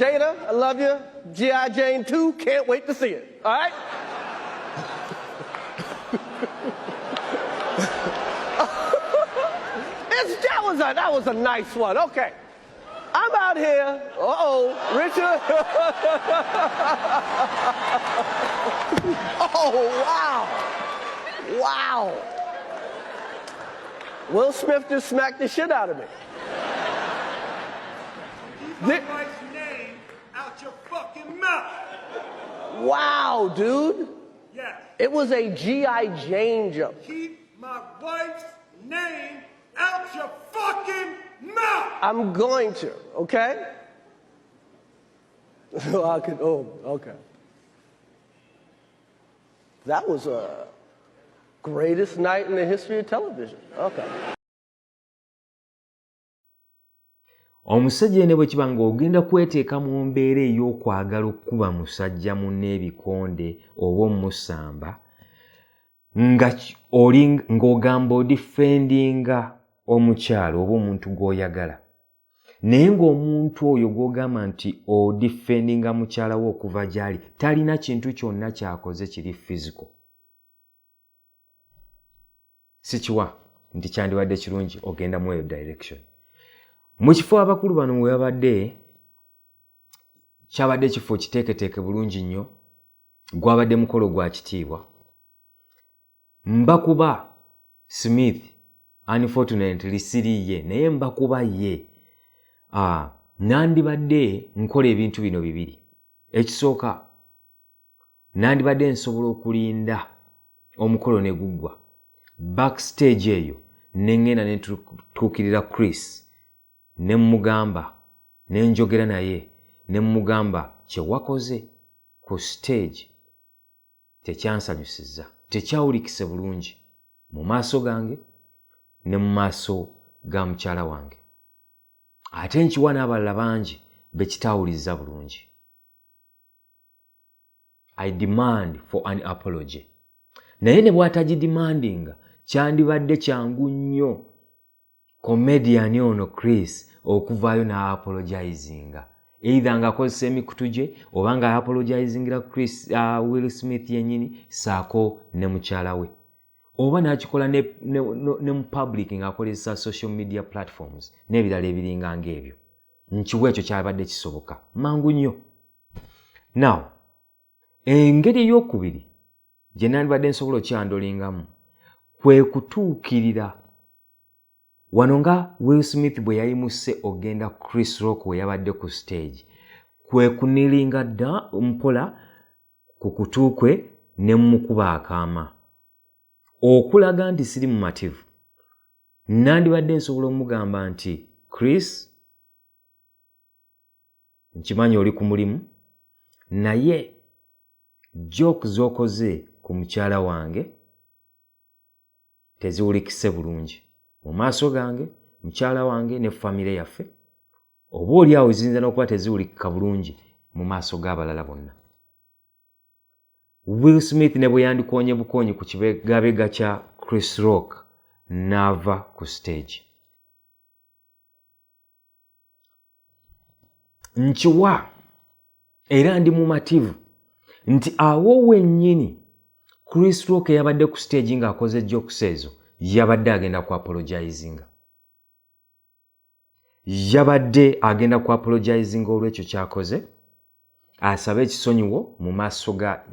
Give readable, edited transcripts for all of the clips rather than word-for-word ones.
Jada, I love you. G.I. Jane 2, can't wait to see it. All right? That was a nice one. Okay. I'm out here. Richard. Oh, wow. Wow. Will Smith just smacked the shit out of me. Keep my wife's name out your fucking mouth. Wow, dude. Yes. It was a G.I. Jane jump. Keep my wife's name out your fucking mouth. I'm going to, okay? Okay. That was a greatest night in the history of television. Okay. Omusajja ne bwe kiba ng'ogenda kweteeka mu mbeera ey'okwagala okuba musajja munne ebikonde oba omusamba ng'ogamba odifendinga omukyalo oba omuntu gw'oyagala naye ng'omuntu oyo gw'ogamba nti odifendinga mukyala we okuva gy'ali talina kintu kyonna ky'akoze kiri physical. Sikiwa nti kyandibadde kirungi ogenda mu eyo direction. Mu kifo abakulu bano we babadde kyabadde kifo kiteeketeeke bulungi nnyo gwabadde mukolo gwa kitiibwa. Mbakuba Smith unfortunately siriye naye mbakuba ye nandibadde nkola ebintu bino bibiri. Ekisooka nandibadde nsobola okulinda omukolo ne guggwa backstage eyo nengenda ne tuukirira Chris ne mugamba ne njogera naye ne mugamba kye wakoze ku stage tekyansanyusizza tekyawulikise bulungi mu maaso gange ne mu maaso ga mukyala wange ate nkiwa n'abalala bangi bekitaawulizza bulungi. I demand for an apology. Naye ne bw'atagidemandinga kyandibadde kyangu nnyo comedian ono Chris okuvaayo n'apologizinga either ng'akozesa emikutu gye oba nga apologizingira Chris Will Smith yennyini saako ne mukyala we oba n'akikola ne mu public ng'akozesa social media platforms n'ebirala ebiringa ng'ebyo. Nkiwa ekyo kyabadde kisoboka mangu nnyo. Now engeri y'okubiri gye nandibadde nsobola okyandolingamu kwe kutuukirira wano nga Will Smith bwe yayimuse ogenda Chris Rock we yabadde ku stage kwe kunilinga dda mpola ku kutu kwe ne mukuba akaama okulaga nti siri mumativu. Nandibadde nsobola omugamba nti Chris nkimanyi oli ku mulimu naye joke z'okoze ku mukyala wange teziwulikise bulungi mu maaso gange mukyala wange ne famire yaffe oba oli awo ziyinza n'okuba teziwulikika bulungi mu maaso g'abalala bonna. Will Smith ne bwe yandikoonye bukoonyi ku kibegabega kya Chris Rock n'ava ku stage. Nkiwa era ndi mumativu nti awo wennyini Chris Rock yabadde ku stage ng'akoze jokes ezo yabadde agenda ku apologizinga. Yabadde agenda ku apologizinga olw'ekyo kyakoze asaba ekisonyiwo mu maaso ga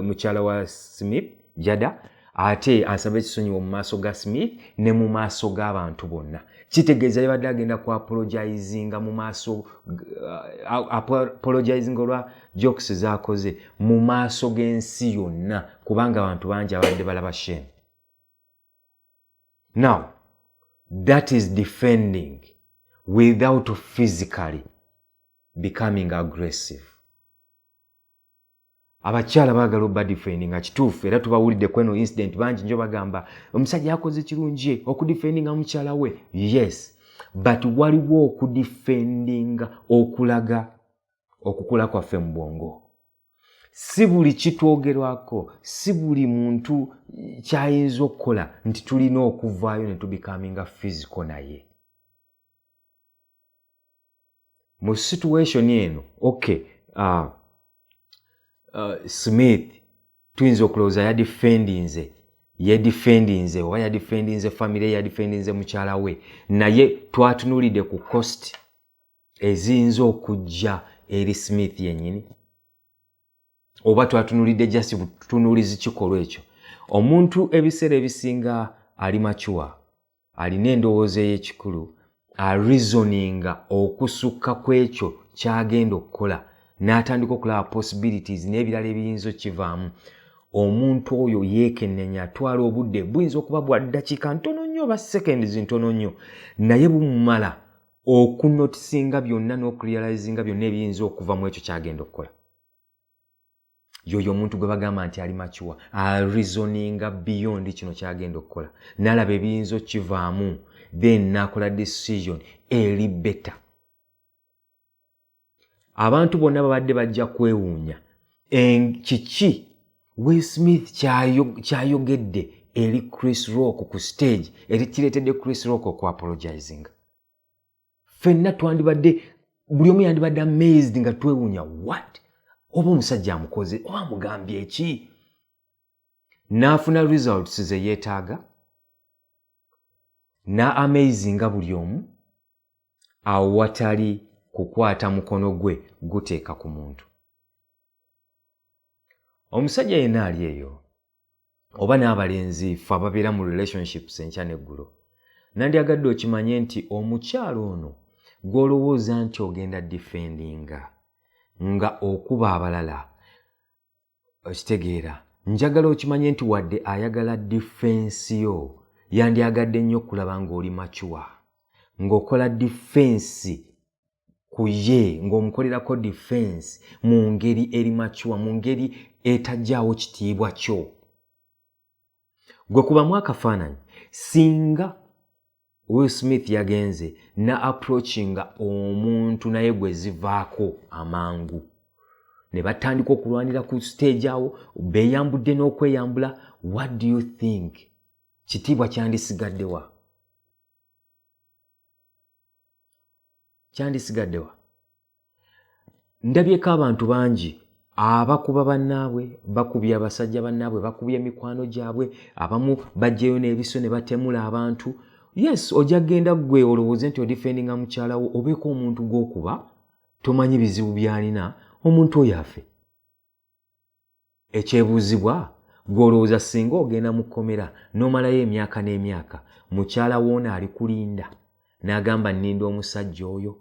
mukyala wa Smith Jada ate asaba ekisonyiwo mu maaso ga Smith ne mu maaso g'abantu bonna. Kitegeeza yabadde agenda ku apologizinga mu maaso apologizinga olwa jokes z'akoze mu maaso g'ensi yonna kubanga abantu bangi abadde balaba shame. Now that is defending without physically becoming aggressive. Abakyala baagala obba defendinga kituufu era tubawulidde kweno incident bangi njo bagamba omusajja yakoze kirungi okudefendinga mukyala we. Yes, but waliwo okudefendinga okulaga okukula kwaffe mu bwongo. Si buli kitwogerwako, si buli muntu kyayinza okukola nti tulina okuvaayo ne tubikaminga physical naye. mu situation eno okay Smith tuyinza okulowooza yadifendinze oba yadifendinze famire yadifendinze mukyala we naye twatunuulidde ku cost eziyinza okujja eri Smith yennyini oba twatunuulidde just butunuulizi kikolwa ekyo. Omuntu ebiseera ebisinga ali mature alina endowooza ey'ekikulu reasoninga okusukka kw'ekyo kyagenda okukola n'atandika okulaba possibilities n'ebirala ebiyinza okivaamu. Omuntu oyo yeekennenya atwala obudde buyinza okuba bwa ddakiika ntono nnyo oba seconds ntono nnyo naye bumumala okunotisinga byonna n'okurealizinga byonna ebiyinza okuva mu ekyo kyagenda okukola. Yoyo omuntu gwe bagamba nti ali mature reasoninga beyond kino kyagenda okukola n'alaba ebiyinza okivaamu then n'akola decision eri better. Abantu bonna babadde bajja kwewuunya kiki Will Smith kyayogedde eri Chris Rock ku stage kireetedde Chris Rock okwa-apologizing. Ffenna twandibadde buli omu yandibadde amazed nga twewuunya what oba omusajja amukoze oba amugambye eki. N'afuna results ze yeetaaga n'amazinga buli omu awo watali kukwata mukono gwe guteeka ku muntu. Omusajja yenna ali eyo oba n'abalenzi ffe ababeera mu relationships enkya n'eggulo nandyagadde okimanye nti omukyalo ono gw'olowooza nti ogenda defendinga nga okuba abalala okitegeera njagala okimanye nti wadde ayagala defense yo yandyagadde nnyo okulaba ng'oli mature ng'okola defense ku ye ng'omukolerako defense mu ngeri eri mature mu ngeri etajjaawo kitiibwa kyo. Gwe kubamu akafaananyi singa Will Smith yagenze na approachinga omuntu naye gwe zivaako amangu ne batandika okulwanira ku stage awo beeyambudde n'okweyambula what do you think kitiibwa kyandisigaddewa? Kyandisigaddewa? Ndabyeko abantu bangi abakuba bannaabwe bakubye abasajja bannaabwe bakubye emikwano gyabwe abamu bajjeyo n'ebiso ne batemula abantu. Yes ojja genda ggwe olowooze nti odifendinga mukyala wo obeeko omuntu gw'okuba tomanyi bizibu by'alina omuntu oyo afe. Ekyebuuzibwa gw'olowooza singa ogenda mu kkomera n'omalayo emyaka n'emyaka mukyala woona ali kulinda n'agamba nninda omusajja oyo.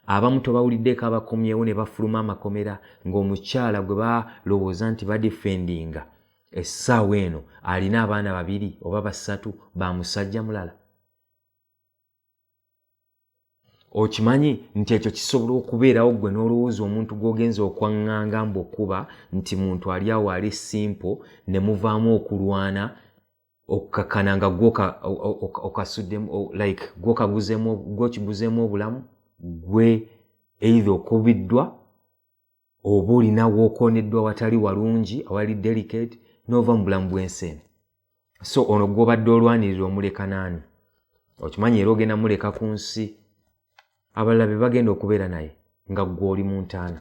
Abamu tobawuliddeeko abakomyewo ne bafuluma amakomera ng'omukyala gwe balowooza nti badifendinga essaawa eno alina abaana 2 oba 3 ba musajja mulala. Okimanyi nti ekyo kisobola okubeerawo gwe n'olowooza omuntu gw'ogenza okwaŋŋanga mb'okuba nti muntu ali awo ali simple ne muvaamu okulwana okukakana nga okasuddemu like gw'okiguzeemu obulamu gwe either okubiddwa oba olinawo okooneddwa watali walungi awali delicate n'ova mu bulamu bw'ensi. So ono gw'obadde olwanirira omuleka naani? Okimanyi era ogenda muleka ku nsi abalala be bagenda okubeera naye nga gw'oli mu ntaana.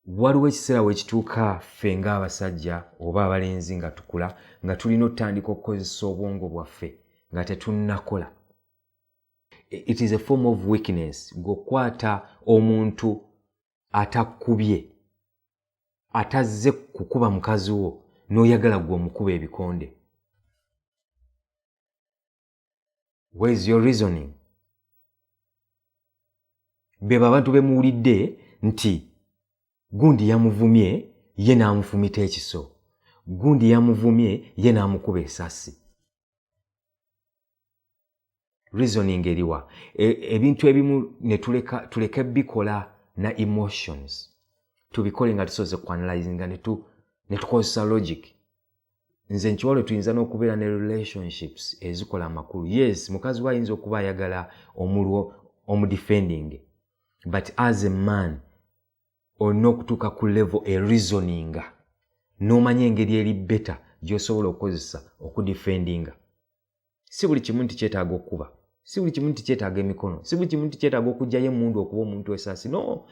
Waliwo ekiseera wekituuka ffe ng'abasajja oba abalenzi nga tukula nga tulina otandika okukozesa obwongo bwaffe nga tetunnakola. It is a form of weakness gw'okwata omuntu atakubye atazze kukuba mukazi wo n'oyagala gwe omukuba ebikonde. Where is your reasoning? Beba abantu bemuwulidde nti gundi yamuvumye ye n'amufumita ekiso, gundi yamuvumye ye n'amukuba essasi. Reasoning eriwa ebintu ebimu ne tuleka bikola na emotions tubikole nga tusoze kuanalyzinga ne tukozesa logic. Nze nkiwalo tuyinza n'okubeera ne relationships ezikola amakulu. Yes mukazi we ayinza okuba ayagala omudefending but as a man olina okutuuka ku level e reasoninga n'omanya engeri eri better gy'osobola okukozesa okudefendinga. Si buli kimu nti kyetaaga okuba, si buli kimu nti kyetaaga emikono, si buli kimu nti kyetaaga okugyayo emundu okuba omuntu esasi. No,